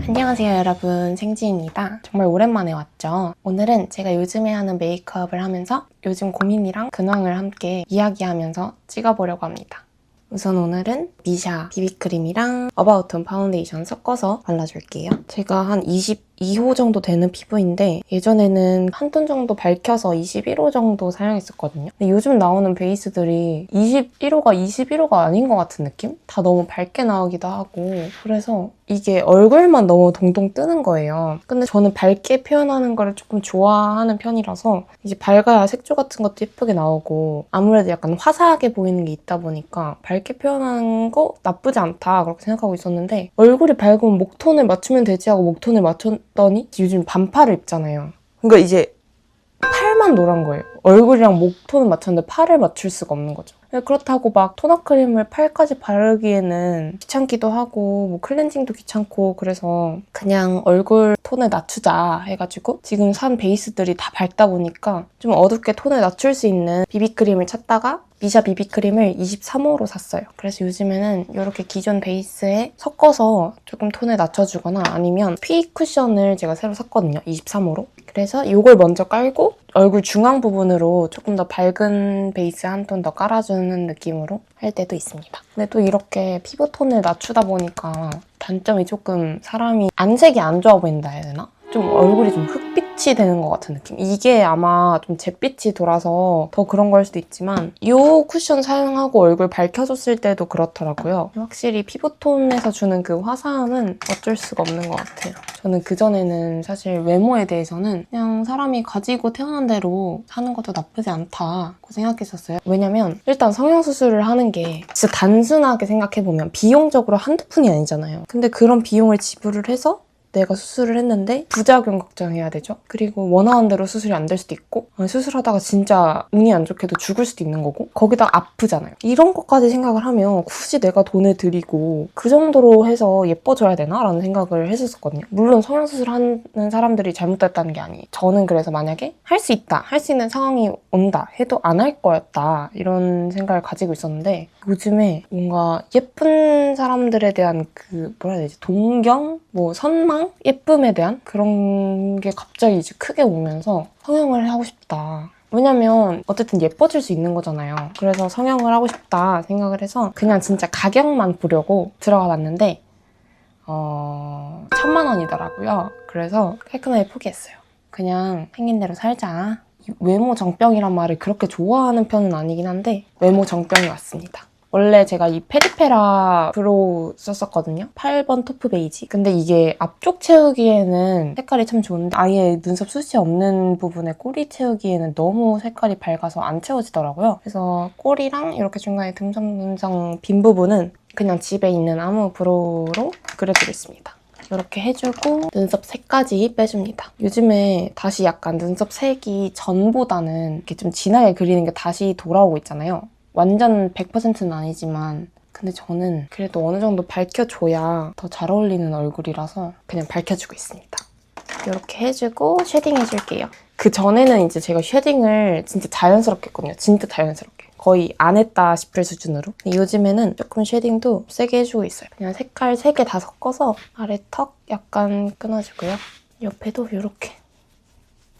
안녕하세요 여러분, 생지입니다. 정말 오랜만에 왔죠. 오늘은 제가 요즘에 하는 메이크업을 하면서 요즘 고민이랑 근황을 함께 이야기하면서 찍어보려고 합니다. 우선 오늘은 미샤 비비크림이랑 어바웃 톤 파운데이션 섞어서 발라줄게요. 제가 한 22호 정도 되는 피부인데 예전에는 한 톤 정도 밝혀서 21호 정도 사용했었거든요. 근데 요즘 나오는 베이스들이 21호가 21호가 아닌 것 같은 느낌? 다 너무 밝게 나오기도 하고 그래서 이게 얼굴만 너무 동동 뜨는 거예요. 근데 저는 밝게 표현하는 거를 조금 좋아하는 편이라서 이제 밝아야 색조 같은 것도 예쁘게 나오고 아무래도 약간 화사하게 보이는 게 있다 보니까 밝게 표현하는 거 나쁘지 않다 그렇게 생각하고 있었는데 얼굴이 밝으면 목톤을 맞추면 되지 하고 목톤을 맞췄더니 요즘 반팔을 입잖아요. 그러니까 이제 팔만 노란 거예요. 얼굴이랑 목톤은 맞췄는데 팔을 맞출 수가 없는 거죠. 그렇다고 막 토너 크림을 팔까지 바르기에는 귀찮기도 하고 뭐 클렌징도 귀찮고 그래서 그냥 얼굴 톤을 낮추자 해가지고 지금 산 베이스들이 다 밝다 보니까 좀 어둡게 톤을 낮출 수 있는 비비크림을 찾다가 미샤 비비크림을 23호로 샀어요. 그래서 요즘에는 이렇게 기존 베이스에 섞어서 조금 톤을 낮춰주거나 아니면 피 쿠션을 제가 새로 샀거든요. 23호로. 그래서 이걸 먼저 깔고 얼굴 중앙 부분으로 조금 더 밝은 베이스 한 톤 더 깔아주는 느낌으로 할 때도 있습니다. 근데 또 이렇게 피부톤을 낮추다 보니까 단점이 조금 사람이 안색이 안 좋아 보인다 해야 되나? 좀 얼굴이 좀 흑빛이 되는 것 같은 느낌? 이게 아마 좀 잿빛이 돌아서 더 그런 걸 수도 있지만 이 쿠션 사용하고 얼굴 밝혀줬을 때도 그렇더라고요. 확실히 피부톤에서 주는 그 화사함은 어쩔 수가 없는 것 같아요. 저는 그전에는 사실 외모에 대해서는 그냥 사람이 가지고 태어난 대로 사는 것도 나쁘지 않다고 생각했었어요. 왜냐면 일단 성형수술을 하는 게 진짜 단순하게 생각해보면 비용적으로 한두 푼이 아니잖아요. 근데 그런 비용을 지불을 해서 내가 수술을 했는데 부작용 걱정해야 되죠. 그리고 원하는 대로 수술이 안 될 수도 있고 수술하다가 진짜 운이 안 좋게도 죽을 수도 있는 거고 거기다 아프잖아요. 이런 것까지 생각을 하면 굳이 내가 돈을 들이고 그 정도로 해서 예뻐져야 되나? 라는 생각을 했었거든요. 물론 성형수술 하는 사람들이 잘못됐다는 게 아니에요. 저는 그래서 만약에 할 수 있다, 할 수 있는 상황이 온다 해도 안 할 거였다 이런 생각을 가지고 있었는데 요즘에 뭔가 예쁜 사람들에 대한 그 뭐라 해야 되지? 동경? 뭐 선망? 예쁨에 대한 그런 게 갑자기 이제 크게 오면서 성형을 하고 싶다. 왜냐면 어쨌든 예뻐질 수 있는 거잖아요. 그래서 성형을 하고 싶다 생각을 해서 그냥 진짜 가격만 보려고 들어가 봤는데 1000만 원이더라고요. 그래서 깔끔하게 포기했어요. 그냥 생긴 대로 살자. 외모 정병이란 말을 그렇게 좋아하는 편은 아니긴 한데 외모 정병이 왔습니다. 원래 제가 이 페리페라 브로우 썼었거든요. 8번 토프 베이지. 근데 이게 앞쪽 채우기에는 색깔이 참 좋은데 아예 눈썹 숱이 없는 부분에 꼬리 채우기에는 너무 색깔이 밝아서 안 채워지더라고요. 그래서 꼬리랑 이렇게 중간에 듬성듬성 빈 부분은 그냥 집에 있는 아무 브로우로 그려주겠습니다. 이렇게 해주고 눈썹 색까지 빼줍니다. 요즘에 다시 약간 눈썹 색이 전보다는 이렇게 좀 진하게 그리는 게 다시 돌아오고 있잖아요. 완전 100%는 아니지만 근데 저는 그래도 어느 정도 밝혀줘야 더 잘 어울리는 얼굴이라서 그냥 밝혀주고 있습니다. 이렇게 해주고 쉐딩 해줄게요. 그 전에는 이제 제가 쉐딩을 진짜 자연스럽게 했거든요. 진짜 자연스럽게. 거의 안 했다 싶을 수준으로. 근데 요즘에는 조금 쉐딩도 세게 해주고 있어요. 그냥 색깔 3개 다 섞어서 아래 턱 약간 끊어주고요. 옆에도 이렇게.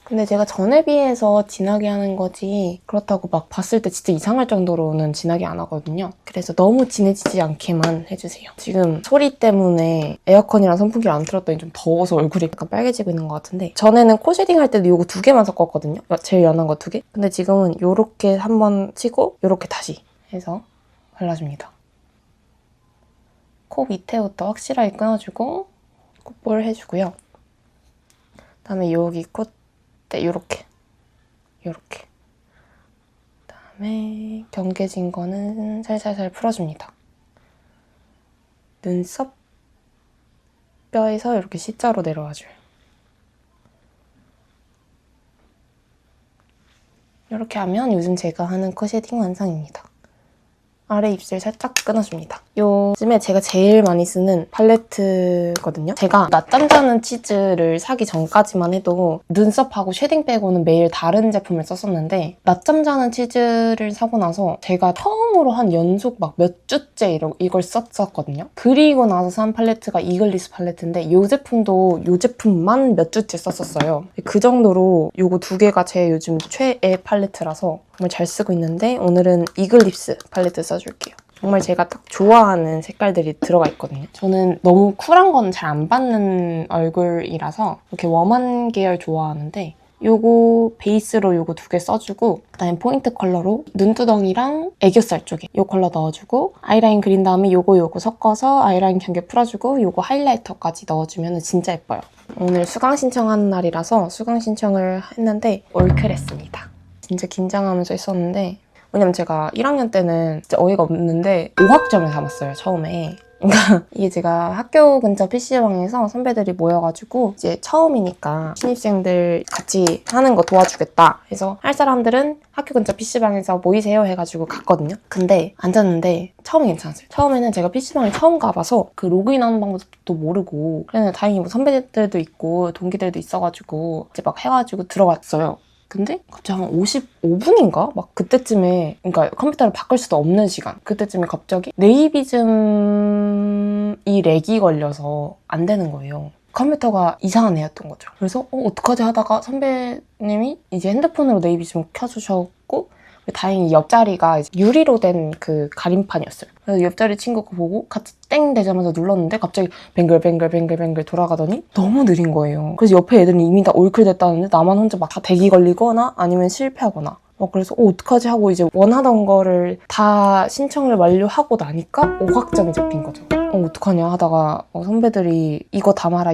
근데 제가 전에 비해서 진하게 하는 거지 그렇다고 막 봤을 때 진짜 이상할 정도로는 진하게 안 하거든요. 그래서 너무 진해지지 않게만 해주세요. 지금 소리 때문에 에어컨이랑 선풍기를 안 틀었더니 좀 더워서 얼굴이 약간 빨개지고 있는 것 같은데 전에는 코 쉐딩 할 때도 이거 2개만 섞었거든요. 제일 연한 거 2개. 근데 지금은 이렇게 한번 치고 이렇게 다시 해서 발라줍니다. 코 밑에부터 확실하게 끊어주고 콧볼 해주고요. 그다음에 여기 콧대 이렇게 그다음에 경계진 거는 살살살 풀어줍니다. 눈썹 뼈에서 이렇게 C자로 내려와줘요. 이렇게 하면 요즘 제가 하는 코 쉐딩 완성입니다. 아래 입술 살짝 끊어줍니다. 요즘에 제가 제일 많이 쓰는 팔레트거든요. 제가 낮잠 자는 치즈를 사기 전까지만 해도 눈썹하고 쉐딩 빼고는 매일 다른 제품을 썼었는데 낮잠 자는 치즈를 사고 나서 제가 처음으로 한 연속 막 몇 주째 이걸 썼었거든요. 그리고 나서 산 팔레트가 이글리스 팔레트인데 이 제품도 이 제품만 몇 주째 썼었어요. 그 정도로 요거 두 개가 제 요즘 최애 팔레트라서 정말 잘 쓰고 있는데 오늘은 이글립스 팔레트 써줄게요. 정말 제가 딱 좋아하는 색깔들이 들어가 있거든요. 저는 너무 쿨한 건 잘 안 받는 얼굴이라서 이렇게 웜한 계열 좋아하는데 요거 베이스로 요거 두 개 써주고 그다음에 포인트 컬러로 눈두덩이랑 애교살 쪽에 요 컬러 넣어주고 아이라인 그린 다음에 요거 섞어서 아이라인 경계 풀어주고 요거 하이라이터까지 넣어주면 진짜 예뻐요. 오늘 수강 신청하는 날이라서 수강 신청을 했는데 올클했습니다. 진짜 긴장하면서 했었는데 왜냐면 제가 1학년 때는 진짜 어이가 없는데 5학점을 삼았어요, 처음에. 그러니까 이게 제가 학교 근처 PC방에서 선배들이 모여가지고 이제 처음이니까 신입생들 같이 하는 거 도와주겠다 해서 할 사람들은 학교 근처 PC방에서 모이세요 해가지고 갔거든요. 근데 앉았는데 처음엔 괜찮았어요. 처음에는 제가 PC방을 처음 가봐서 그 로그인하는 방법도 모르고 그냥 다행히 뭐 선배들도 있고 동기들도 있어가지고 이제 막 해가지고 들어갔어요. 근데 갑자기 한 55분인가? 막 그때쯤에 그러니까 컴퓨터를 바꿀 수도 없는 시간 그때쯤에 갑자기 네이비즘이 렉이 걸려서 안 되는 거예요. 컴퓨터가 이상한 애였던 거죠. 그래서 어떡하지 하다가 선배님이 이제 핸드폰으로 네이비즘 켜주셨고 다행히 옆자리가 유리로 된 그 가림판이었어요. 그래서 옆자리 친구가 보고 같이 땡 되자마자 눌렀는데 갑자기 뱅글뱅글 돌아가더니 너무 느린 거예요. 그래서 옆에 애들은 이미 다 올클됐다는데 나만 혼자 막 다 대기 걸리거나 아니면 실패하거나 그래서 어떡하지 하고 이제 원하던 거를 다 신청을 완료하고 나니까 5학점이 잡힌 거죠. 어떡하냐 하다가 선배들이 이거 담아라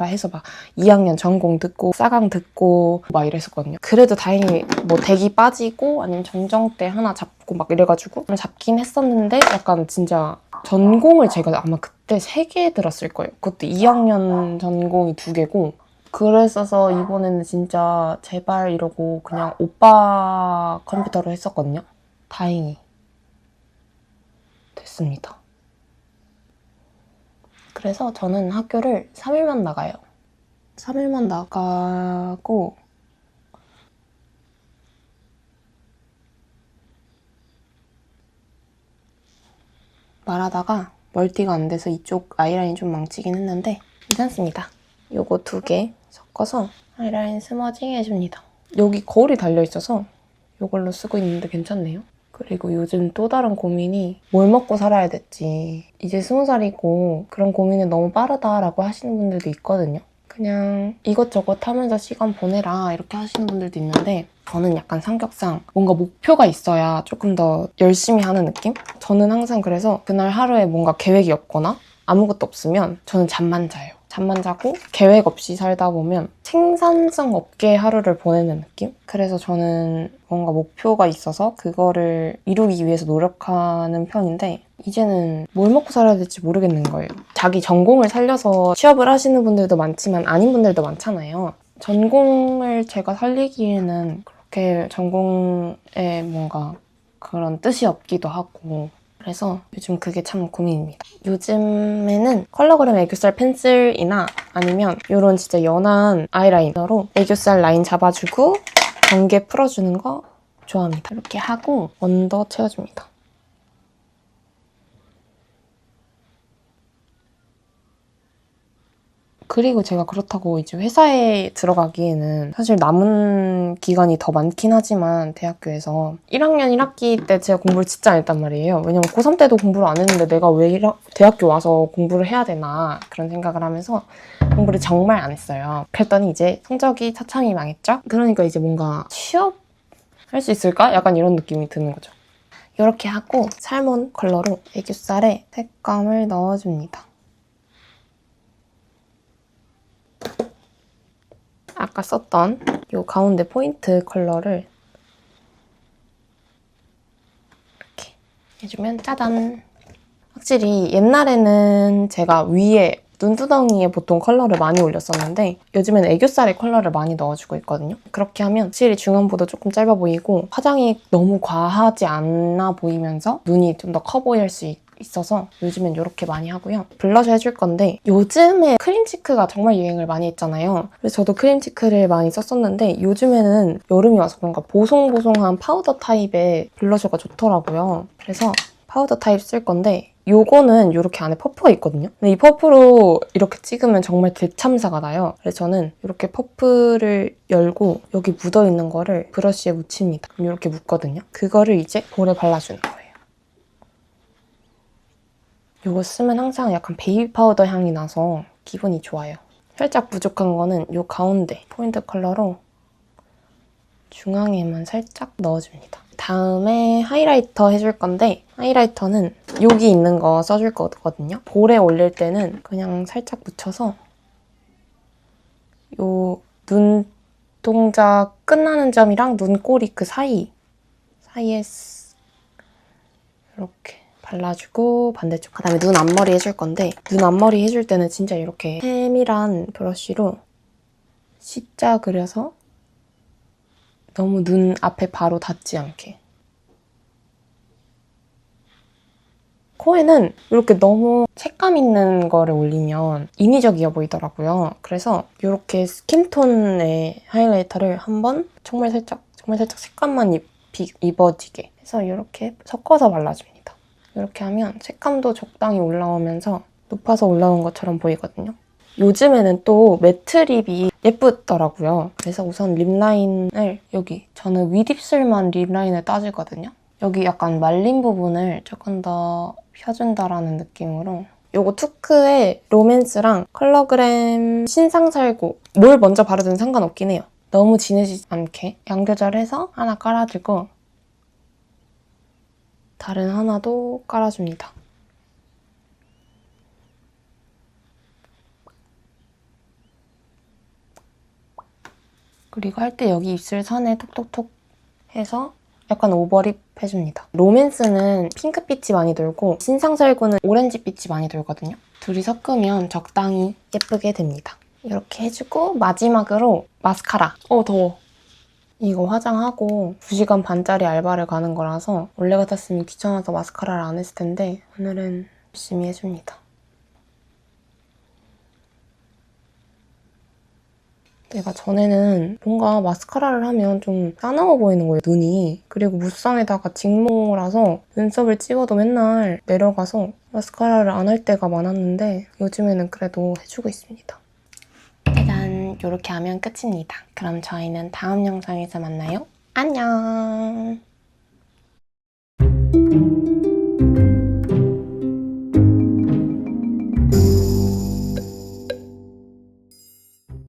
해서 막 2학년 전공 듣고 싸강 듣고 막 이랬었거든요. 그래도 다행히 뭐 대기 빠지고 아니면 정정대 하나 잡고 막 이래가지고 잡긴 했었는데 약간 진짜 전공을 제가 아마 그때 3개 들었을 거예요. 그것도 2학년 전공이 2개고 그랬어서 이번에는 진짜 제발 이러고 그냥 오빠 컴퓨터로 했었거든요. 다행히 됐습니다. 그래서 저는 학교를 3일만 나가요. 3일만 나가고 말하다가 멀티가 안 돼서 이쪽 아이라인 좀 망치긴 했는데 괜찮습니다. 요거 2개 섞어서 아이라인 스머징 해줍니다. 여기 거울이 달려있어서 이걸로 쓰고 있는데 괜찮네요. 그리고 요즘 또 다른 고민이 뭘 먹고 살아야 될지 이제 20살이고 그런 고민이 너무 빠르다라고 하시는 분들도 있거든요. 그냥 이것저것 하면서 시간 보내라 이렇게 하시는 분들도 있는데 저는 약간 성격상 뭔가 목표가 있어야 조금 더 열심히 하는 느낌? 저는 항상 그래서 그날 하루에 뭔가 계획이 없거나 아무것도 없으면 저는 잠만 자요. 잠만 자고 계획 없이 살다 보면 생산성 없게 하루를 보내는 느낌? 그래서 저는 뭔가 목표가 있어서 그거를 이루기 위해서 노력하는 편인데 이제는 뭘 먹고 살아야 될지 모르겠는 거예요. 자기 전공을 살려서 취업을 하시는 분들도 많지만 아닌 분들도 많잖아요. 전공을 제가 살리기에는 그렇게 전공에 뭔가 그런 뜻이 없기도 하고 그래서 요즘 그게 참 고민입니다. 요즘에는 컬러그램 애교살 펜슬이나 아니면 이런 진짜 연한 아이라이너로 애교살 라인 잡아주고 경계 풀어주는 거 좋아합니다. 이렇게 하고 언더 채워줍니다. 그리고 제가 그렇다고 이제 회사에 들어가기에는 사실 남은 기간이 더 많긴 하지만 대학교에서 1학년 1학기 때 제가 공부를 진짜 안 했단 말이에요. 왜냐면 고3 때도 공부를 안 했는데 내가 왜 대학교 와서 공부를 해야 되나 그런 생각을 하면서 공부를 정말 안 했어요. 그랬더니 이제 성적이 처참히 망했죠? 그러니까 이제 뭔가 취업할 수 있을까? 약간 이런 느낌이 드는 거죠. 이렇게 하고 살몬 컬러로 애교살에 색감을 넣어줍니다. 아까 썼던 이 가운데 포인트 컬러를 이렇게 해주면 짜잔! 확실히 옛날에는 제가 위에 눈두덩이에 보통 컬러를 많이 올렸었는데 요즘엔 애교살에 컬러를 많이 넣어주고 있거든요. 그렇게 하면 확실히 중안부도 조금 짧아 보이고 화장이 너무 과하지 않아 보이면서 눈이 좀 더 커 보일 수 있어서 요즘엔 이렇게 많이 하고요. 블러셔 해줄 건데 요즘에 크림치크가 정말 유행을 많이 했잖아요. 그래서 저도 크림치크를 많이 썼었는데 요즘에는 여름이 와서 그런가 보송보송한 파우더 타입의 블러셔가 좋더라고요. 그래서 파우더 타입 쓸 건데 요거는 이렇게 안에 퍼프가 있거든요. 근데 이 퍼프로 이렇게 찍으면 정말 대참사가 나요. 그래서 저는 이렇게 퍼프를 열고 여기 묻어있는 거를 브러쉬에 묻힙니다. 그럼 이렇게 묻거든요. 그거를 이제 볼에 발라주는 거예요. 이거 쓰면 항상 약간 베이비 파우더 향이 나서 기분이 좋아요. 살짝 부족한 거는 이 가운데 포인트 컬러로 중앙에만 살짝 넣어줍니다. 다음에 하이라이터 해줄 건데 하이라이터는 여기 있는 거 써줄 거거든요. 볼에 올릴 때는 그냥 살짝 묻혀서 요 눈동자 끝나는 점이랑 눈꼬리 그 사이에 이렇게 발라주고 반대쪽. 그다음에 눈 앞머리 해줄 건데 눈 앞머리 해줄 때는 진짜 이렇게 세밀한 브러쉬로 C자 그려서 너무 눈 앞에 바로 닿지 않게. 코에는 이렇게 너무 색감 있는 거를 올리면 인위적이어 보이더라고요. 그래서 이렇게 스킨톤의 하이라이터를 한번 정말 살짝 색감만 입어지게 해서 이렇게 섞어서 발라줍니다. 이렇게 하면 색감도 적당히 올라오면서 높아서 올라온 것처럼 보이거든요. 요즘에는 또 매트 립이 예쁘더라고요. 그래서 우선 립라인을 여기 저는 윗입술만 립라인을 따주거든요. 여기 약간 말린 부분을 조금 더 펴준다라는 느낌으로 요거 투크의 로맨스랑 컬러그램 신상살구 뭘 먼저 바르든 상관없긴 해요. 너무 진해지지 않게 양 조절해서 하나 깔아주고 다른 하나도 깔아줍니다. 그리고 할 때 여기 입술 선에 톡톡톡 해서 약간 오버립 해줍니다. 로맨스는 핑크빛이 많이 돌고 신상살구는 오렌지빛이 많이 돌거든요. 둘이 섞으면 적당히 예쁘게 됩니다. 이렇게 해주고 마지막으로 마스카라. 더워. 이거 화장하고 2시간 반짜리 알바를 가는 거라서 원래 같았으면 귀찮아서 마스카라를 안 했을 텐데 오늘은 열심히 해줍니다. 내가 전에는 뭔가 마스카라를 하면 좀 싸나워 보이는 거예요, 눈이. 그리고 무쌍에다가 직모라서 눈썹을 찍어도 맨날 내려가서 마스카라를 안 할 때가 많았는데 요즘에는 그래도 해주고 있습니다. 짜잔! 이렇게 하면 끝입니다. 그럼 저희는 다음 영상에서 만나요. 안녕!